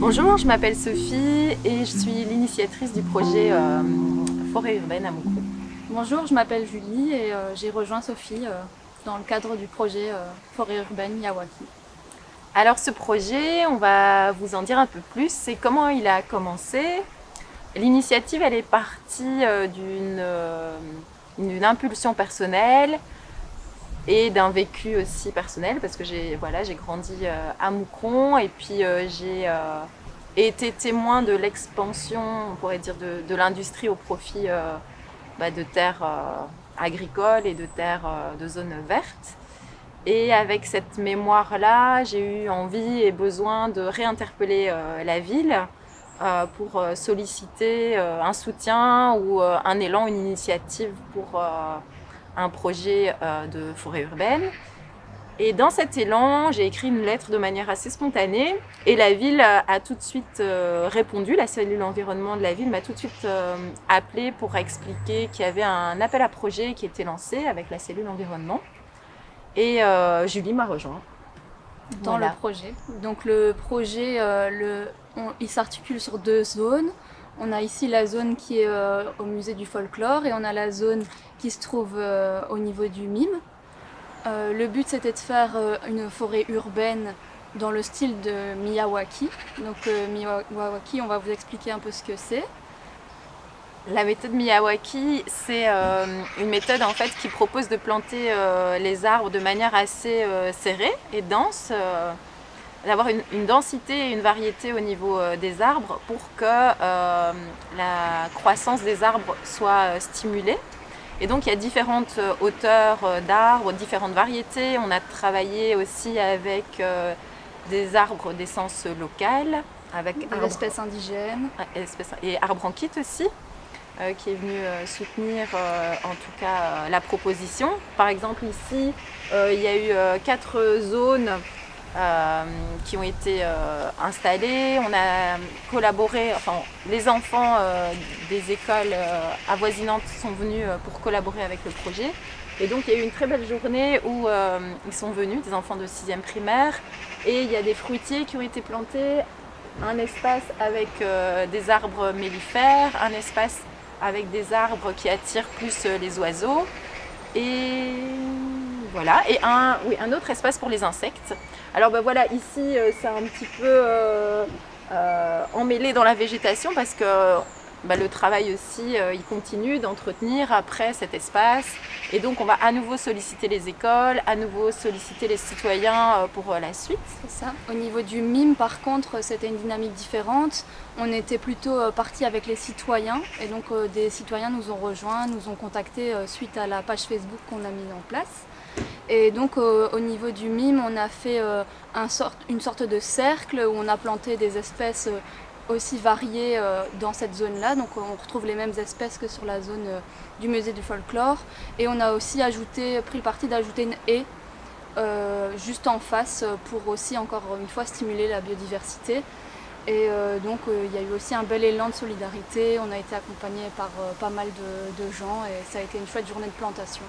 Bonjour, je m'appelle Sophie et je suis l'initiatrice du projet Forêt urbaine à Moucron. Bonjour, je m'appelle Julie et j'ai rejoint Sophie dans le cadre du projet Forêt urbaine Yawaki. Alors ce projet, on va vous en dire un peu plus. C'est comment il a commencé. L'initiative, elle est partie d'une impulsion personnelle et d'un vécu aussi personnel parce que j'ai grandi à Moucron et puis j'ai été témoin de l'expansion, on pourrait dire, de l'industrie au profit de terres agricoles et de terres de zones vertes. Et avec cette mémoire-là, j'ai eu envie et besoin de réinterpeller la ville pour solliciter un soutien ou un élan, une initiative pour un projet de forêt urbaine. Et dans cet élan, j'ai écrit une lettre de manière assez spontanée et la ville a tout de suite répondu. La cellule environnement de la ville m'a tout de suite appelé pour expliquer qu'il y avait un appel à projet qui était lancé avec la cellule environnement. Et Julie m'a rejoint. Dans Voilà. le projet. Donc le projet, il s'articule sur deux zones. On a ici la zone qui est au musée du folklore et on a la zone qui se trouve au niveau du mime. Le but c'était de faire une forêt urbaine dans le style de Miyawaki. Donc Miyawaki, on va vous expliquer un peu ce que c'est. La méthode Miyawaki, c'est une méthode en fait qui propose de planter les arbres de manière assez serrée et dense, d'avoir une densité et une variété au niveau des arbres pour que la croissance des arbres soit stimulée. Et donc il y a différentes hauteurs d'arbres, différentes variétés. On a travaillé aussi avec des arbres d'essence locale, avec Des espèces indigènes. et arbres en kit aussi. Qui est venu soutenir en tout cas la proposition. Par exemple ici, il y a eu 4 zones qui ont été installées. On a collaboré, enfin les enfants des écoles avoisinantes sont venus pour collaborer avec le projet. Et donc il y a eu une très belle journée où ils sont venus, des enfants de 6e primaire, et il y a des fruitiers qui ont été plantés, un espace avec des arbres mellifères, un espace avec des arbres qui attirent plus les oiseaux et voilà, et un autre espace pour les insectes. Alors voilà, ici c'est un petit peu emmêlé dans la végétation parce que le travail aussi il continue d'entretenir après cet espace et donc on va à nouveau solliciter les écoles, à nouveau solliciter les citoyens pour la suite. C'est ça. Au niveau du mime, par contre, c'était une dynamique différente. On était plutôt parti avec les citoyens et donc des citoyens nous ont rejoints, nous ont contactés suite à la page Facebook qu'on a mise en place. Et donc au niveau du mime, on a fait une sorte de cercle où on a planté des espèces aussi variées dans cette zone-là. Donc on retrouve les mêmes espèces que sur la zone du musée du folklore. Et on a aussi pris le parti d'ajouter une haie juste en face pour aussi encore une fois stimuler la biodiversité. Et donc il y a eu aussi un bel élan de solidarité. On a été accompagné par pas mal de gens et ça a été une chouette journée de plantation.